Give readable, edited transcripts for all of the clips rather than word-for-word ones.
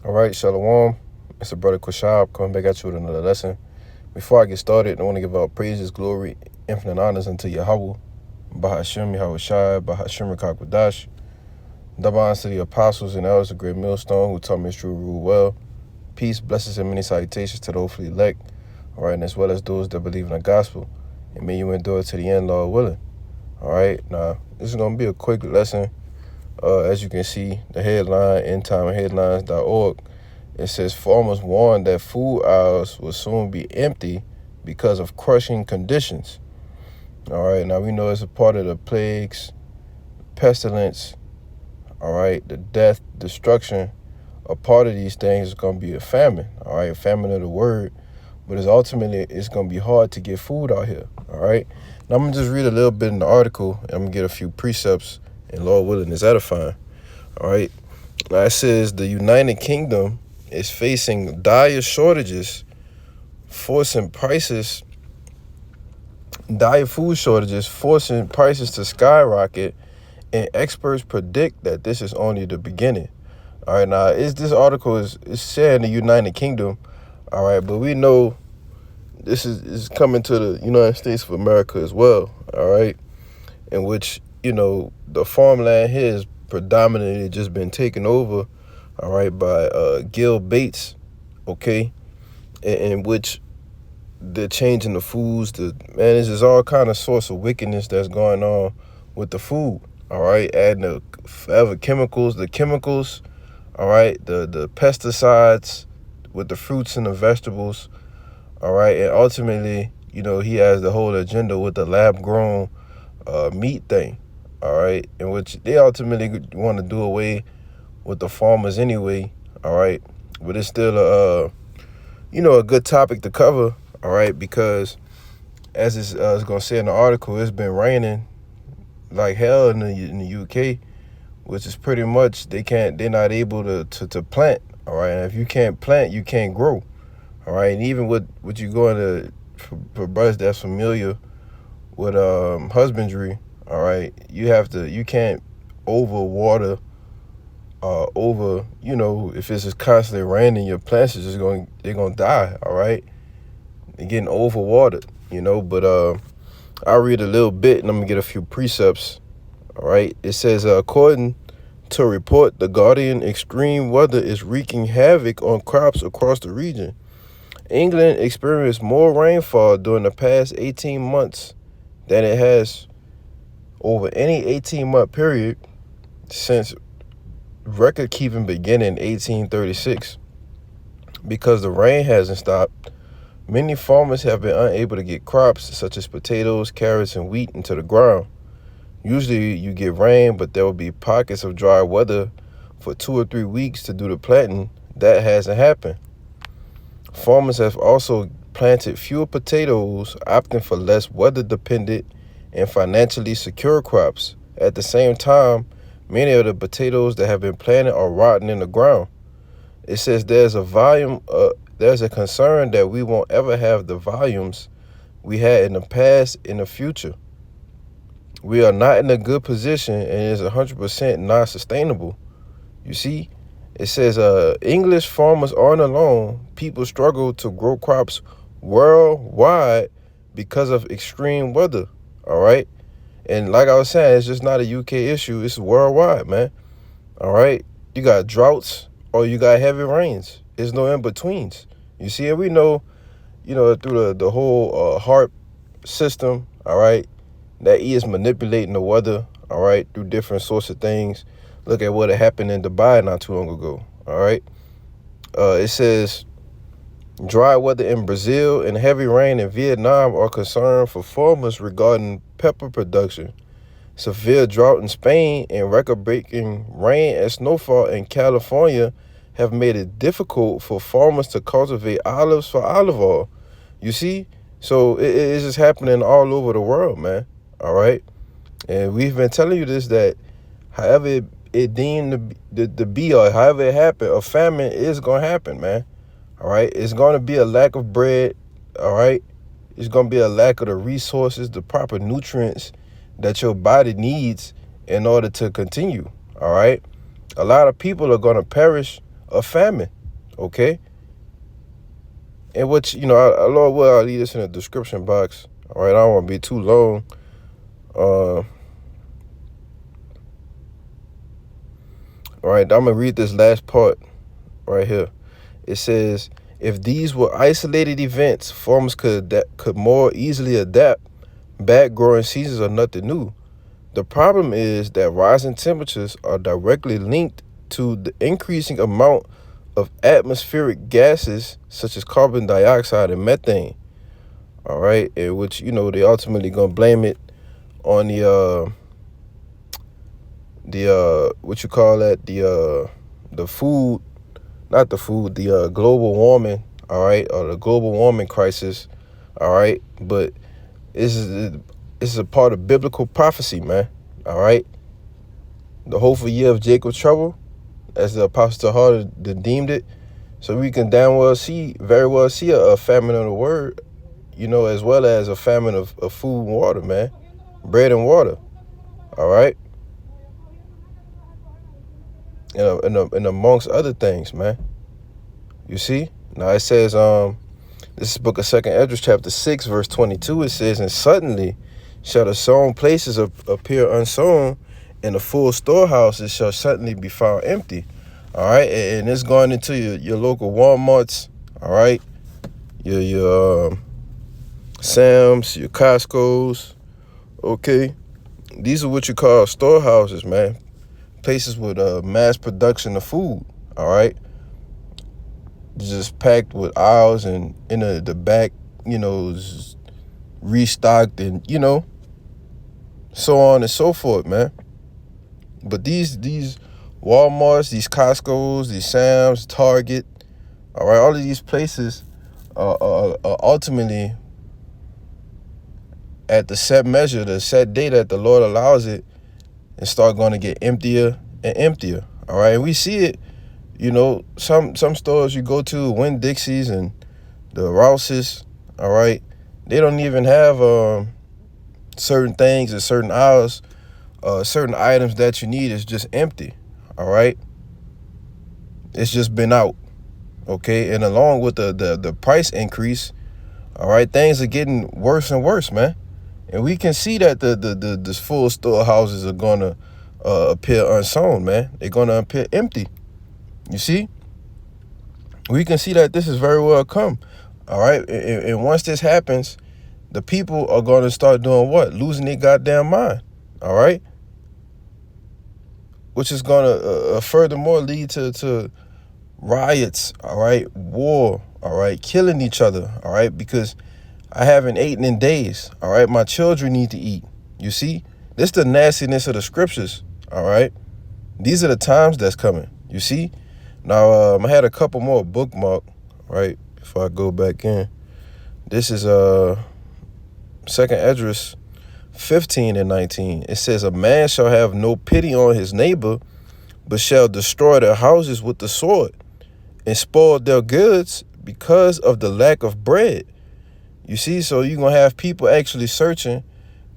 All right, Shalom. It's a brother Kushab coming back at you with another lesson. Before I get started, I want to give out praises, glory, infinite honors unto Yahweh, Bahashem, Yahweh Shai, Bahashem Rakakwadash. Double honors to the apostles and elders of Great Millstone who taught me his true rule well. Peace, blessings, and many salutations to the hopefully elect, all right, and as well as those that believe in the gospel. And may you endure to the end, Lord willing. All right, now, this is going to be a quick lesson. As you can see, the headline, endtimeheadlines.org, it says farmers warn that food aisles will soon be empty because of crushing conditions. All right, now we know it's a part of the plagues, pestilence, all right, the death, destruction. A part of these things is going to be a famine, all right, a famine of the word, but it's going to be hard to get food out here, all right. Now I'm going to just read a little bit in the article, and I'm going to get a few precepts, and Lord willing, is edifying, all right. Now it says the United Kingdom is facing dire shortages, dire food shortages, forcing prices to skyrocket, and experts predict that this is only the beginning. All right, now this article is saying the United Kingdom, all right, but we know this is coming to the United States of America as well, all right, in which, the farmland here has predominantly just been taken over, all right, by Gil Bates, okay, in which they're changing the foods. This is all kind of source of wickedness that's going on with the food, all right, adding the forever chemicals, all right, the pesticides with the fruits and the vegetables, all right, and ultimately, he has the whole agenda with the lab-grown meat thing, all right, in which they ultimately want to do away with the farmers anyway, all right, but it's still a good topic to cover, all right, because as it's going to say in the article, it's been raining like hell in the UK, which is pretty much they're not able to plant, all right, and if you can't plant, you can't grow, all right, and even with you going to, for brothers that's familiar with husbandry, all right, you can't overwater, if it's just constantly raining, your plants are they're gonna die, all right, they're getting overwatered, but I'll read a little bit and I'm gonna get a few precepts, all right. It says, according to a report, the Guardian, extreme weather is wreaking havoc on crops across the region. England experienced more rainfall during the past 18 months than it has over any 18-month period since record-keeping began in 1836. Because the rain hasn't stopped, many farmers have been unable to get crops such as potatoes, carrots, and wheat into the ground. Usually you get rain, but there will be pockets of dry weather for 2 or 3 weeks to do the planting. That hasn't happened. Farmers have also planted fewer potatoes, opting for less weather-dependent and financially secure crops. At the same time, many of the potatoes that have been planted are rotting in the ground. It says there's a concern that we won't ever have the volumes we had in the past in the future. We are not in a good position, and it is 100% not sustainable. You see, it says English farmers aren't alone. People struggle to grow crops worldwide because of extreme weather, all right? And like I was saying, it's just not a UK issue. It's worldwide, man, all right? You got droughts or you got heavy rains. There's no in-betweens. You see, and we know, through the whole HARP system, all right, that he is manipulating the weather, all right, through different sorts of things. Look at what happened in Dubai not too long ago, all right? It says dry weather in Brazil and heavy rain in Vietnam are concerned for farmers regarding pepper production. Severe drought in Spain and record-breaking rain and snowfall in California have made it difficult for farmers to cultivate olives for olive oil. You see? So it's just happening all over the world, man. All right? And we've been telling you this, that however it deemed to be, or however it happened, a famine is going to happen, man. All right? It's going to be a lack of bread, all right? It's going to be a lack of the resources, the proper nutrients that your body needs in order to continue, all right? A lot of people are going to perish a famine. Okay. And which, Lord will, I'll leave this in the description box. All right, I don't want to be too long. All right, I'm gonna read this last part right here. It says, if these were isolated events, farmers could more easily adapt. Bad growing seasons are nothing new. The problem is that rising temperatures are directly linked to the increasing amount of atmospheric gases such as carbon dioxide and methane. All right, in which they ultimately gonna blame it on the what you call that, the food, not the food, the global warming. All right, or the global warming crisis. All right, but this is a part of biblical prophecy, man. All right, the hopeful year of Jacob's trouble, as the apostle Harder deemed it. So we can very well see a famine of the word, as well as a famine of food and water, man, bread and water. All right, and amongst other things, man. You see, now it says, this is the book of 2nd Esdras, chapter 6, verse 22. It says, and suddenly shall the sown places appear unsown, and the full storehouses shall suddenly be found empty. All right, and it's going into your local Walmarts. All right, your Sam's, your Costco's. Okay, these are what you call storehouses, man. Places with mass production of food. All right, just packed with aisles, and in the back, restocked, and so on and so forth, man. But these Walmarts, these Costco's, these Sam's, Target, all right, all of these places are ultimately at the set measure, the set day that the Lord allows it, and start going to get emptier and emptier. All right, and we see it. Some stores you go to, Winn-Dixie's and the Rouse's, all right, they don't even have certain things at certain hours. Certain items that you need is just empty. All right, it's just been out. Okay, and along with the price increase, all right, things are getting worse and worse, man. And we can see that the full storehouses are gonna appear unsown, man. They're gonna appear empty. You see, we can see that this is very well come. All right, and once this happens, the people are going to start doing what? Losing their goddamn mind. All right, which is going to furthermore lead to riots. All right, war. All right, killing each other. All right, because I haven't eaten in days. All right, my children need to eat. You see, this is the nastiness of the scriptures. All right, these are the times that's coming. You see. Now, I had a couple more bookmark, right, before I go back in. This is 2nd Esdras 15 and 19. It says, a man shall have no pity on his neighbor, but shall destroy their houses with the sword, and spoil their goods because of the lack of bread. You see, so you're going to have people actually searching,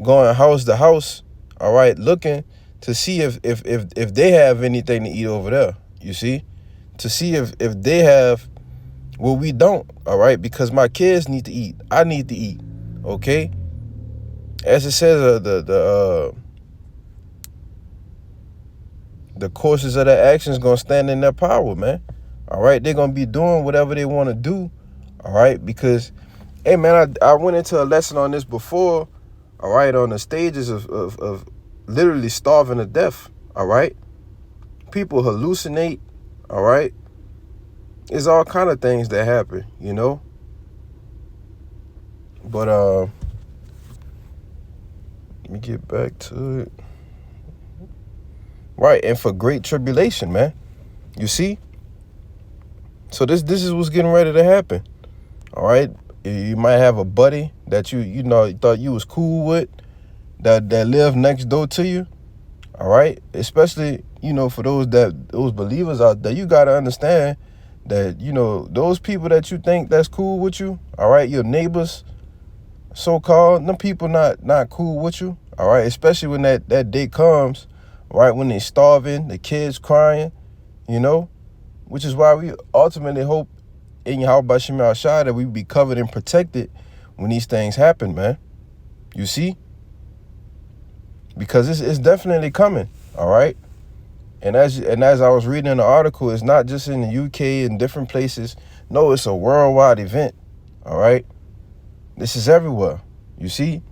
going house to house, all right, looking to see if they have anything to eat over there, you see? To see if they have what we don't, all right? Because my kids need to eat. I need to eat, okay? As it says, the courses of their actions going to stand in their power, man. All right? They're going to be doing whatever they want to do, all right? Because, hey, man, I went into a lesson on this before, all right, on the stages of literally starving to death, all right? People hallucinate. All right, it's all kind of things that happen, But let me get back to it. Right, and for great tribulation, man. You see? So this is what's getting ready to happen. All right, you might have a buddy that you thought you was cool with, that lived next door to you. All right, especially for those believers out there, you got to understand that those people that you think that's cool with you, all right, your neighbors, so-called, them people not cool with you, all right, especially when that day comes, right, when they starving, the kids crying, which is why we ultimately hope in Yahweh Shema Shai that we be covered and protected when these things happen, man. You see? Because it's definitely coming, all right? And as I was reading in the article, it's not just in the UK and different places. No, it's a worldwide event, all right? This is everywhere, you see?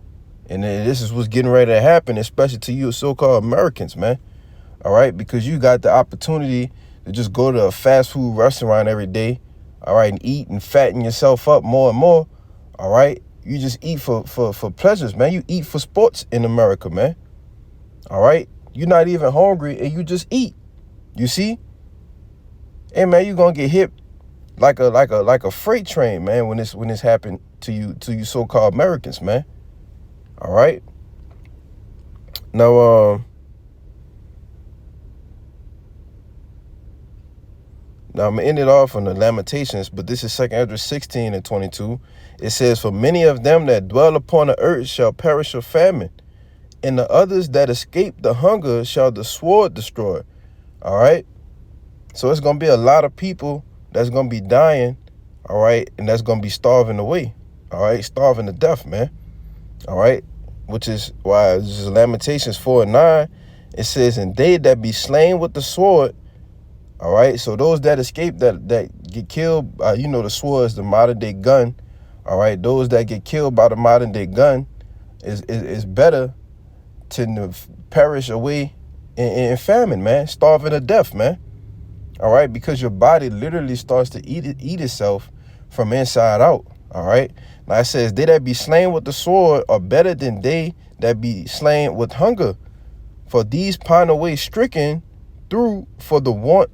And this is what's getting ready to happen, especially to you so-called Americans, man, all right? Because you got the opportunity to just go to a fast food restaurant every day, all right, and eat and fatten yourself up more and more, all right? You just eat for pleasures, man. You eat for sports in America, man, all right? You're not even hungry and you just eat, you see? Hey, man, you're going to get hit like a freight train, man, when this happened to you so-called Americans, man, all right? Now, Now, I'm going to end it off on the Lamentations, but this is 2nd Ezra 16 and 22. It says, "For many of them that dwell upon the earth shall perish of famine, and the others that escape the hunger shall the sword destroy." All right? So it's going to be a lot of people that's going to be dying, all right, and that's going to be starving away, all right, starving to death, man, all right, which is why this is Lamentations 4 and 9. It says, "And they that be slain with the sword," all right, so those that escape, that get killed, the sword is the modern day gun. All right, those that get killed by the modern day gun is better to perish away in famine, man, starving to death, man. All right, because your body literally starts to eat itself from inside out. All right, now it says, "They that be slain with the sword are better than they that be slain with hunger, for these pine away stricken through for the want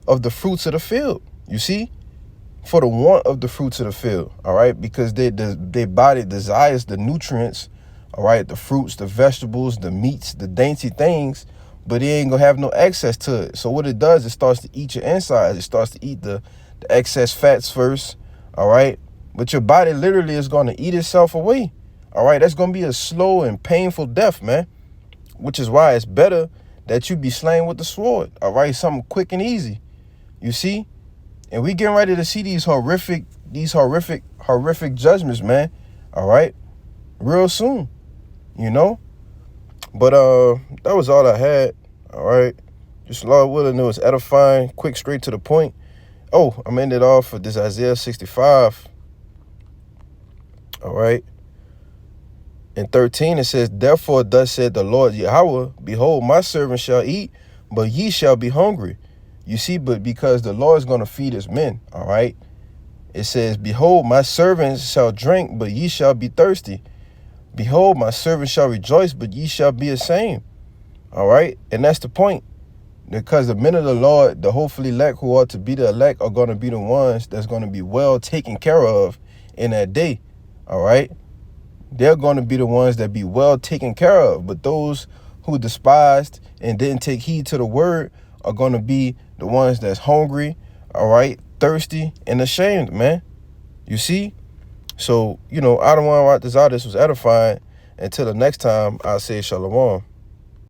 of the fruits of the field." You see, for the want of the fruits of the field, all right, because their body desires the nutrients, all right, the fruits, the vegetables, the meats, the dainty things, but it ain't gonna have no access to it. So what it does, it starts to eat your insides. It starts to eat the excess fats first, all right, but your body literally is gonna eat itself away, all right. That's gonna be a slow and painful death, man, which is why it's better that you be slain with the sword, all right, something quick and easy. You see? And we getting ready to see these horrific judgments, man. All right? Real soon. You know? But that was all I had. All right. Just Lord willing, it was edifying, quick, straight to the point. Oh, I'm ending it off with this Isaiah 65. All right. In 13 it says, "Therefore thus said the Lord Yahweh, behold, my servant shall eat, but ye shall be hungry." You see, but because the Lord is going to feed his men, all right? It says, "Behold, my servants shall drink, but ye shall be thirsty. Behold, my servants shall rejoice, but ye shall be ashamed." All right? And that's the point. Because the men of the Lord, the hopefully elect who ought to be the elect, are going to be the ones that's going to be well taken care of in that day. All right? They're going to be the ones that be well taken care of. But those who despised and didn't take heed to the word are going to be the ones that's hungry, all right, thirsty, and ashamed, man. You see? So, I don't want to write this out. This was edifying. Until the next time, I'll say shalom.